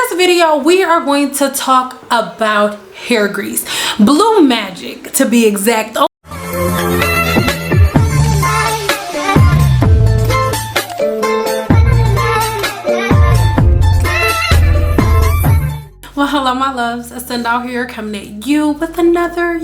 this video, we are going to talk about hair grease. Blue Magic, to be exact. Well, hello my loves, Ascend here coming at you with another,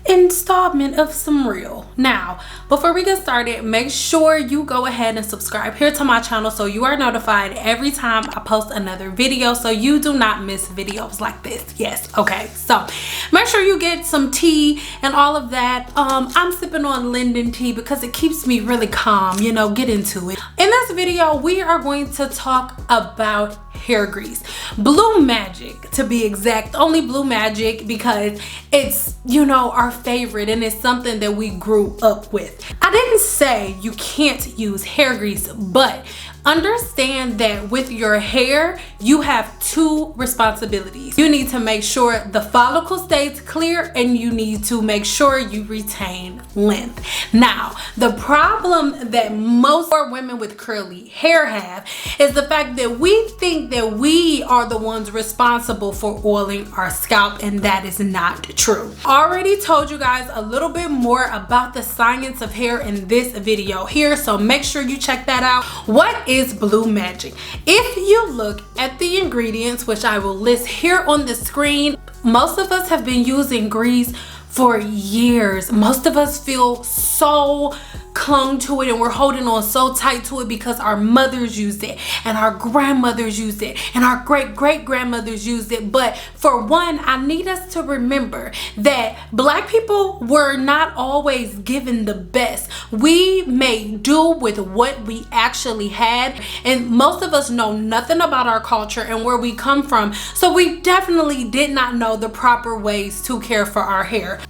installment of some real. Now, before we get started, make sure you go ahead and subscribe here to my channel so you are notified every time I post another video, so you do not miss videos like this. Yes, okay, so make sure you get some tea and all of that. I'm sipping on Linden tea because it keeps me really calm, get into it. In this video, we are going to talk about hair grease. Blue Magic, to be exact. Only Blue Magic because it's, our favorite, and it's something that we grew up with. I didn't say you can't use hair grease, but understand that with your hair, you have two responsibilities. You need to make sure the follicle stays clear, and you need to make sure you retain length. Now, the problem that most women with curly hair have is the fact that we think that we are the ones responsible for oiling our scalp, and that is not true. I already told you guys a little bit more about the science of hair in this video here, so make sure you check that out. What is Blue Magic? If you look at the ingredients, which I will list here on the screen, most of us have been using grease for years. Most of us feel so clung to it, and we're holding on so tight to it because our mothers used it, and our grandmothers used it, and our great-great-grandmothers used it. But for one, I need us to remember that Black people were not always given the best. We made do with what we actually had, and most of us know nothing about our culture and where we come from, so we definitely did not know the proper ways to care for our hair.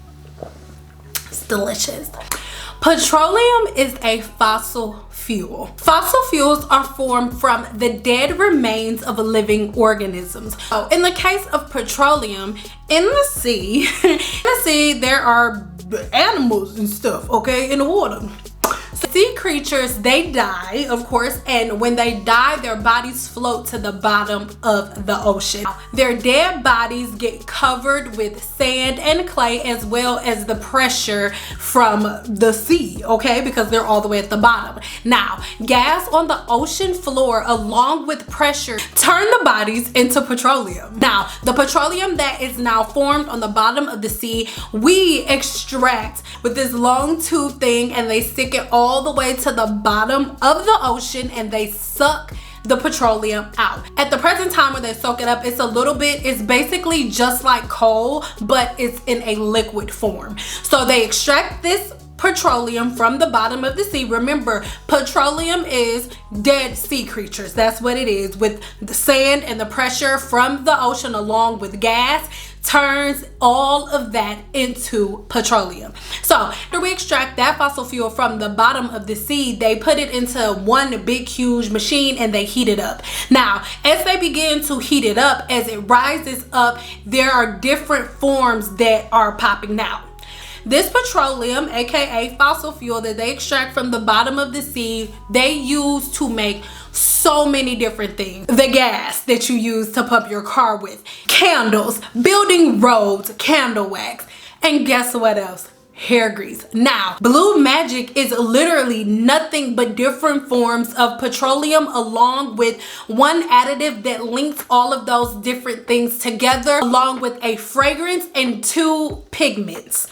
It's delicious. Petroleum is a fossil fuel. Fossil fuels are formed from the dead remains of living organisms. So in the case of petroleum, in the sea, there are animals and stuff, okay, in the water. So sea creatures, they die, of course, and when they die, their bodies float to the bottom of the ocean. Their dead bodies get covered with sand and clay, as well as the pressure from the sea, okay, because they're all the way at the bottom. Now, gas on the ocean floor, along with pressure, turn the bodies into petroleum. Now, the petroleum that is now formed on the bottom of the sea, we extract with this long tube thing, and they stick it all the way to the bottom of the ocean, and they suck the petroleum out. At the present time when they soak it up, it's basically just like coal, but it's in a liquid form. So they extract this petroleum from the bottom of the sea. Remember, petroleum is dead sea creatures. That's what it is, with the sand and the pressure from the ocean along with gas turns all of that into petroleum. So after we extract that fossil fuel from the bottom of the sea, they put it into one big huge machine and they heat it up. Now, as they begin to heat it up, as it rises up, there are different forms that are popping out. This petroleum, aka fossil fuel that they extract from the bottom of the sea, they use to make so many different things. The gas that you use to pump your car with, candles, building roads, candle wax, and guess what else? Hair grease. Now, Blue Magic is literally nothing but different forms of petroleum, along with one additive that links all of those different things together, along with a fragrance and two pigments.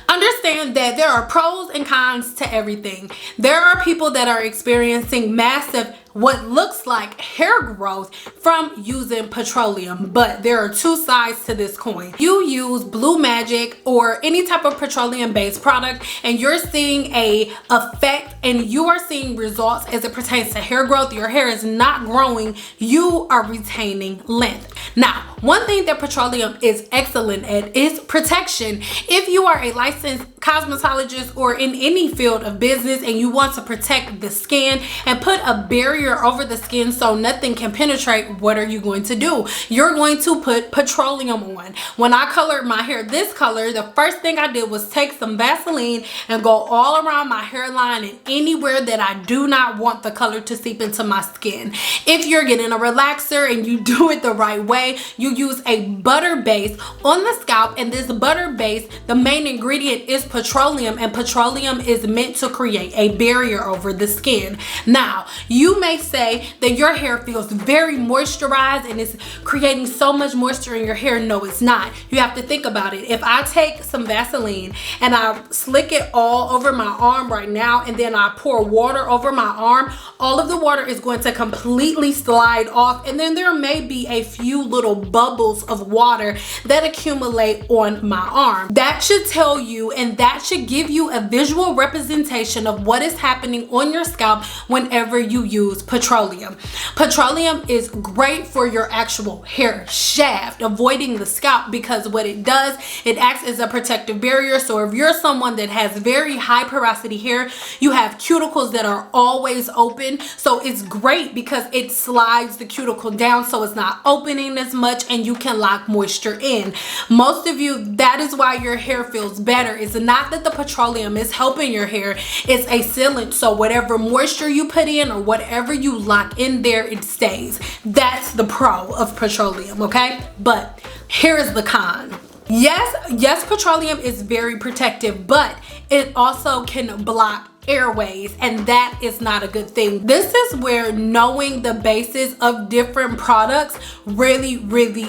Understand that there are pros and cons to everything. There are people that are experiencing massive, what looks like hair growth from using petroleum, but there are two sides to this coin. You use Blue Magic or any type of petroleum based product, and you're seeing a effect, and you are seeing results as it pertains to hair growth. Your hair is not growing, you are retaining length. Now, one thing that petroleum is excellent at is protection. If you are a licensed cosmetologist or in any field of business and you want to protect the skin and put a barrier barrier over the skin so nothing can penetrate, what are you going to do? You're going to put petroleum on. When I colored my hair this color, the first thing I did was take some Vaseline and go all around my hairline and anywhere that I do not want the color to seep into my skin. If you're getting a relaxer and you do it the right way, you use a butter base on the scalp, and this butter base, the main ingredient is petroleum, and petroleum is meant to create a barrier over the skin. Now, you may say that your hair feels very moisturized and it's creating so much moisture in your hair. No, it's not. You have to think about it. If I take some Vaseline and I slick it all over my arm right now, and then I pour water over my arm, all of the water is going to completely slide off, and then there may be a few little bubbles of water that accumulate on my arm. That should tell you, and that should give you a visual representation of what is happening on your scalp whenever you use petroleum. Petroleum is great for your actual hair shaft, avoiding the scalp, because what it does, it acts as a protective barrier. So if you're someone that has very high porosity hair, you have cuticles that are always open, so it's great because it slides the cuticle down so it's not opening as much and you can lock moisture in. Most of you, that is why your hair feels better. It's not that the petroleum is helping your hair, it's a sealant, so whatever moisture you put in or whatever you lock in there, it stays. That's the pro of petroleum, okay? But here is the con. Yes, petroleum is very protective, but it also can block airways, and that is not a good thing. This is where knowing the basis of different products really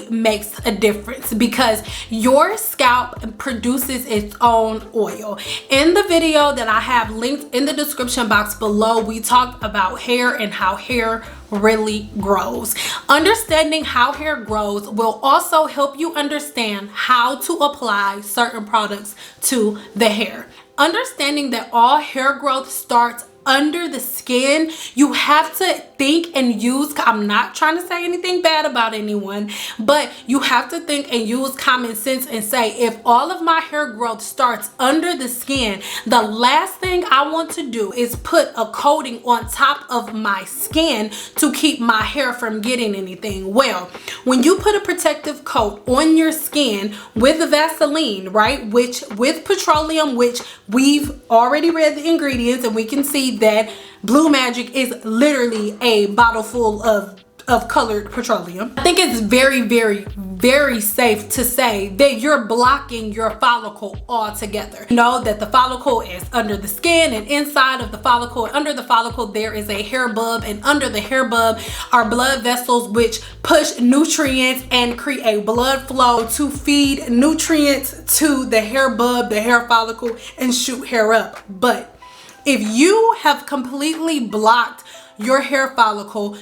makes a difference, because your scalp produces its own oil. In the video that I have linked in the description box below, we talked about hair and how hair really grows. Understanding how hair grows will also help you understand how to apply certain products to the hair. Understanding that all hair growth starts under the skin, you have to think and use, I'm not trying to say anything bad about anyone, but you have to think and use common sense and say, if all of my hair growth starts under the skin, the last thing I want to do is put a coating on top of my skin to keep my hair from getting anything. Well, when you put a protective coat on your skin with the Vaseline, right, which with petroleum, which we've already read the ingredients and we can see that Blue Magic is literally a bottle full of colored petroleum. I think it's very safe to say that you're blocking your follicle altogether. Know that the follicle is under the skin, and inside of the follicle, under the follicle, there is a hair bulb, and under the hair bulb are blood vessels which push nutrients and create blood flow to feed nutrients to the hair bulb, the hair follicle, and shoot hair up. But if you have completely blocked your hair follicle,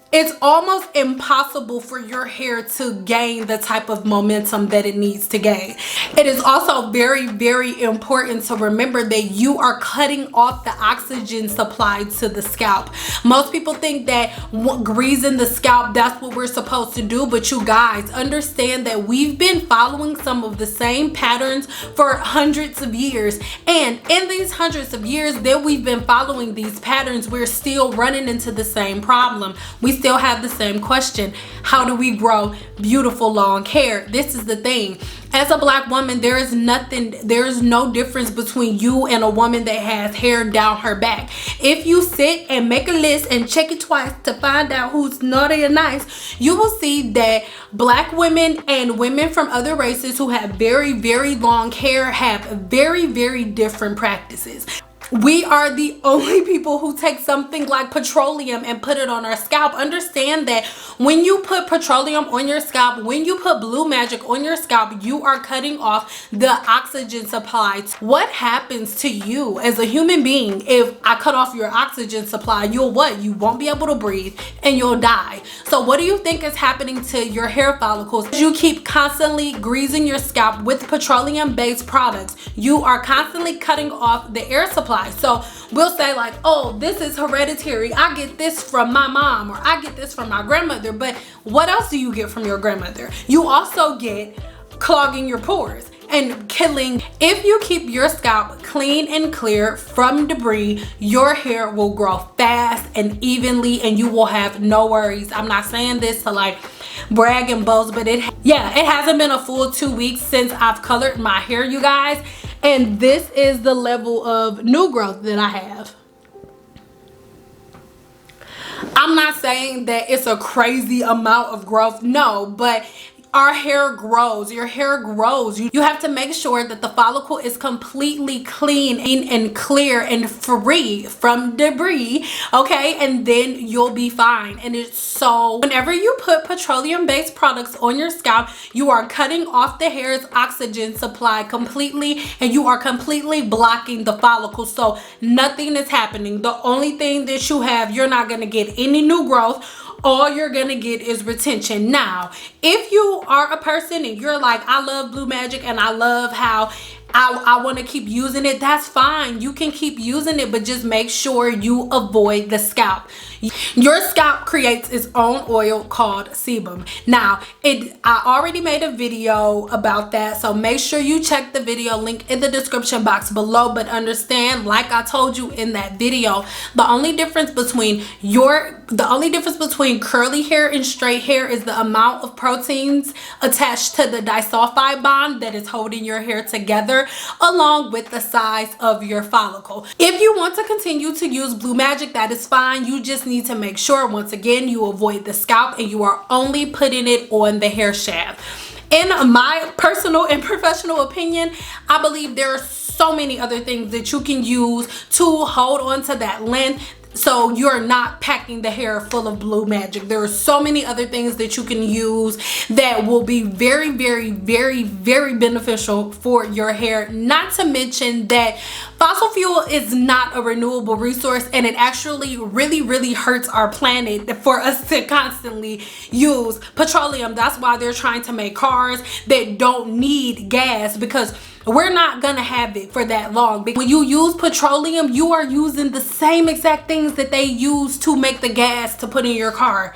it's almost impossible for your hair to gain the type of momentum that it needs to gain. It is also very important to remember that you are cutting off the oxygen supply to the scalp. Most people think that greasing the scalp, that's what we're supposed to do, but you guys understand that we've been following some of the same patterns for hundreds of years, and in these hundreds of years that we've been following these patterns, we're still running into the same problem. We still have the same question: how do we grow beautiful long hair? This is the thing. As a black woman, there is no difference between you and a woman that has hair down her back. If you sit and make a list and check it twice to find out who's naughty and nice, you will see that black women and women from other races who have very long hair have very different practices. We are the only people who take something like petroleum and put it on our scalp. Understand that when you put petroleum on your scalp, when you put Blue Magic on your scalp, you are cutting off the oxygen supply. What happens to you as a human being if I cut off your oxygen supply? You'll what? You won't be able to breathe and you'll die. So what do you think is happening to your hair follicles? You keep constantly greasing your scalp with petroleum-based products. You are constantly cutting off the air supply. So we'll say like, oh, this is hereditary. I get this from my mom, or I get this from my grandmother. But what else do you get from your grandmother? You also get clogging your pores. and killing. If you keep your scalp clean and clear from debris, your hair will grow fast and evenly and you will have no worries. I'm not saying this to like brag and boast, but it hasn't been a full 2 weeks since I've colored my hair, you guys, and this is the level of new growth that I have. I'm not saying that it's a crazy amount of growth, no, but our hair grows. Your hair grows. You have to make sure that the follicle is completely clean and clear and free from debris, okay? And then you'll be fine. And it's so, whenever you put petroleum-based products on your scalp, you are cutting off the hair's oxygen supply completely, and you are completely blocking the follicle. So nothing is happening. The only thing that you have, you're not going to get any new growth. All you're gonna get is retention. Now, if you are a person and you're like, I love Blue Magic and I love how I want to keep using it, that's fine. You can keep using it, but just make sure you avoid the scalp. Your scalp creates its own oil called sebum. Now, I already made a video about that, so make sure you check the video, link in the description box below. But understand, like I told you in that video, the only difference between curly hair and straight hair is the amount of proteins attached to the disulfide bond that is holding your hair together, along with the size of your follicle. If you want to continue to use Blue Magic, that is fine. You just need to make sure, once again, you avoid the scalp and you are only putting it on the hair shaft. In my personal and professional opinion, I believe there are so many other things that you can use to hold on to that length, so you're not packing the hair full of Blue Magic. There are so many other things that you can use that will be very, very, very, very beneficial for your hair. Not to mention that fossil fuel is not a renewable resource, and it actually really, really hurts our planet for us to constantly use petroleum. That's why they're trying to make cars that don't need gas, because we're not gonna have it for that long. When you use petroleum, you are using the same exact things that they use to make the gas to put in your car.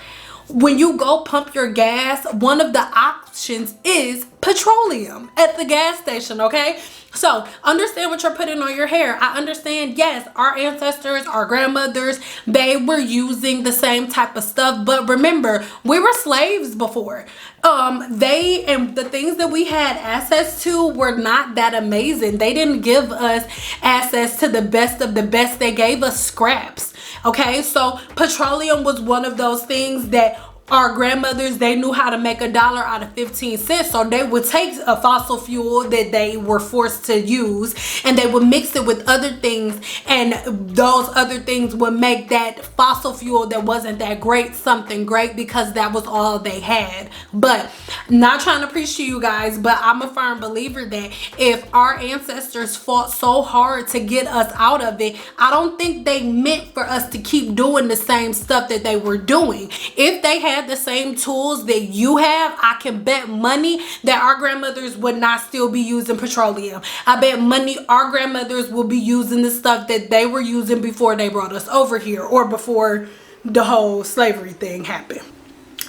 When you go pump your gas, one of the options is petroleum at the gas station, okay? So understand what you're putting on your hair. I understand, yes, our ancestors, our grandmothers, they were using the same type of stuff, but remember, we were slaves before. The things that we had access to were not that amazing. They didn't give us access to the best of the best. They gave us scraps, okay? So petroleum was one of those things that our grandmothers, they knew how to make $1 out of 15 cents. So they would take a fossil fuel that they were forced to use and they would mix it with other things, and those other things would make that fossil fuel that wasn't that great something great, because that was all they had. But not trying to preach to you guys, but I'm a firm believer that if our ancestors fought so hard to get us out of it, I don't think they meant for us to keep doing the same stuff that they were doing. If they had the same tools that you have, I can bet money that our grandmothers would not still be using petroleum. I bet money our grandmothers will be using the stuff that they were using before they brought us over here, or before the whole slavery thing happened.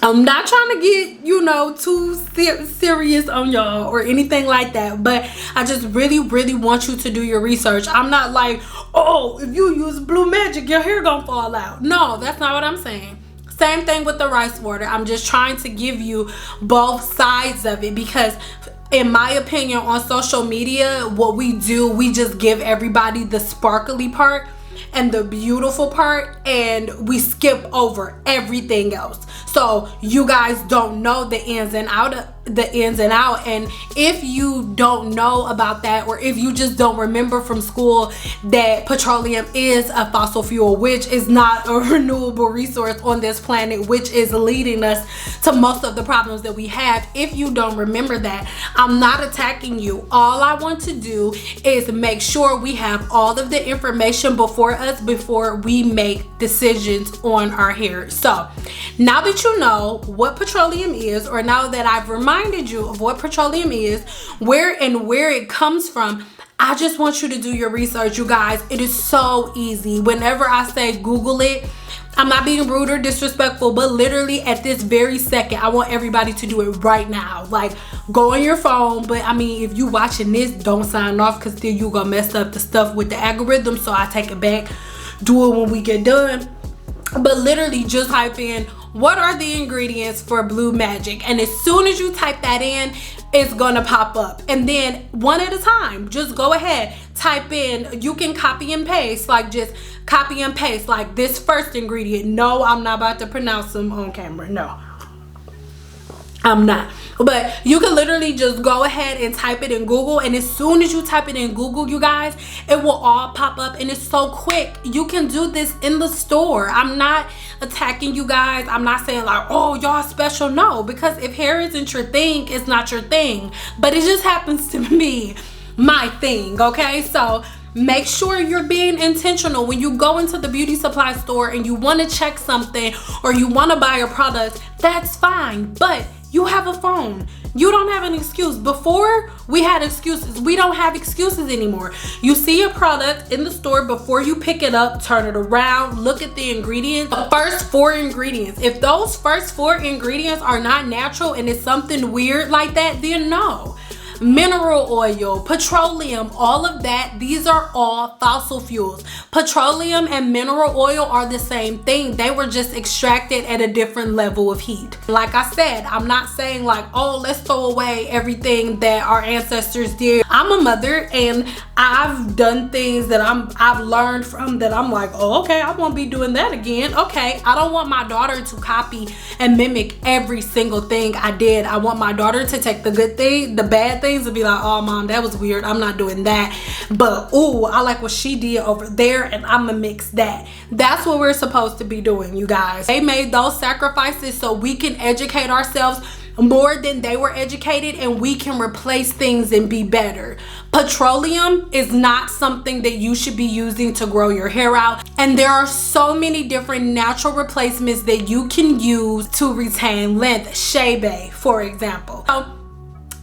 I'm not trying to get, you know, too serious on y'all or anything like that, but I just really, really want you to do your research. I'm not like, oh, if you use Blue Magic, your hair gonna fall out. No, that's not what I'm saying. Same thing with the rice water. I'm just trying to give you both sides of it, because in my opinion, on social media, what we do, we just give everybody the sparkly part and the beautiful part, and we skip over everything else. So you guys don't know the ins and out. And if you don't know about that, or if you just don't remember from school that petroleum is a fossil fuel, which is not a renewable resource on this planet, which is leading us to most of the problems that we have, if you don't remember that, I'm not attacking you. All I want to do is make sure we have all of the information before us before we make decisions on our hair. So now that you know what petroleum is, or now that I've reminded you of what petroleum is, where it comes from, I just want you to do your research, you guys. It is so easy. Whenever I say Google it, I'm not being rude or disrespectful, but literally at this very second, I want everybody to do it right now. Like, go on your phone. But I mean, if you watching this, don't sign off, because then you gonna mess up the stuff with the algorithm. So I take it back. Do it when we get done. But literally just type in, what are the ingredients for Blue Magic? And as soon as you type that in, it's gonna pop up. And then one at a time, just go ahead, type in, you can copy and paste, like just copy and paste, like this first ingredient. No, I'm not about to pronounce them on camera. No, I'm not. But you can literally just go ahead and type it in Google, and as soon as you type it in Google, you guys, it will all pop up, and it's so quick. You can do this in the store. I'm not attacking you guys. I'm not saying like, oh, y'all special. No, because if hair isn't your thing, it's not your thing. But it just happens to be my thing, okay? So make sure you're being intentional when you go into the beauty supply store and you want to check something or you want to buy a product. That's fine, but you have a phone. You don't have an excuse. Before, we had excuses. We don't have excuses anymore. You see a product in the store, before you pick it up, turn it around, look at the ingredients. The first 4 ingredients. If those first 4 ingredients are not natural and it's something weird like that, then no. Mineral oil, petroleum, all of that, these are all fossil fuels. Petroleum and mineral oil are the same thing. They were just extracted at a different level of heat. Like I said, I'm not saying like, oh, let's throw away everything that our ancestors did. I'm a mother and I've done things that I've learned from that I'm like, oh, okay, I won't be doing that again. Okay, I don't want my daughter to copy and mimic every single thing I did. I want my daughter to take the good thing, the bad things, and be like, oh mom, that was weird, I'm not doing that, but ooh, I like what she did over there and I'm gonna mix that. That's what we're supposed to be doing, you guys. They made those sacrifices so we can educate ourselves more than they were educated, and we can replace things and be better. Petroleum is not something that you should be using to grow your hair out, and there are so many different natural replacements that you can use to retain length. Shea Bay, for example. So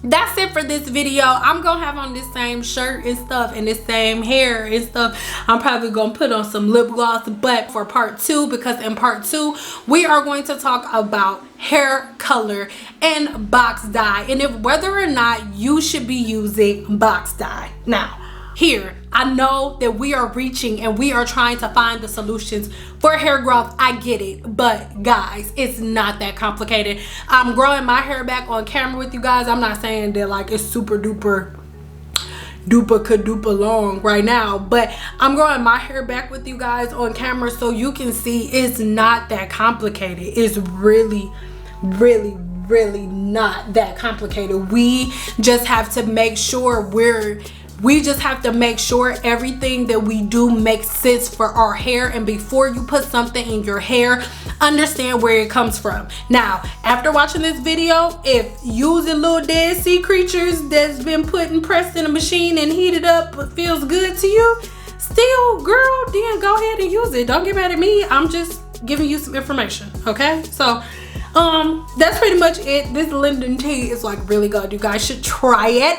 that's it for this video. I'm gonna have on this same shirt and stuff and this same hair and stuff. I'm probably gonna put on some lip gloss, but for part 2, because in part 2 we are going to talk about hair color and box dye, and if whether or not you should be using box dye. Now here, I know that we are reaching and we are trying to find the solutions for hair growth. I get it, but guys, it's not that complicated. I'm growing my hair back on camera with you guys. I'm not saying that like it's super duper long right now, but I'm growing my hair back with you guys on camera so you can see it's not that complicated. It's really not that complicated. We just have to make sure everything that we do makes sense for our hair. And before you put something in your hair, understand where it comes from. Now, after watching this video, if using little dead sea creatures that's been pressed in a machine and heated up feels good to you, still, girl, then go ahead and use it. Don't get mad at me. I'm just giving you some information, okay? So that's pretty much it. This Linden tea is like really good. You guys should try it.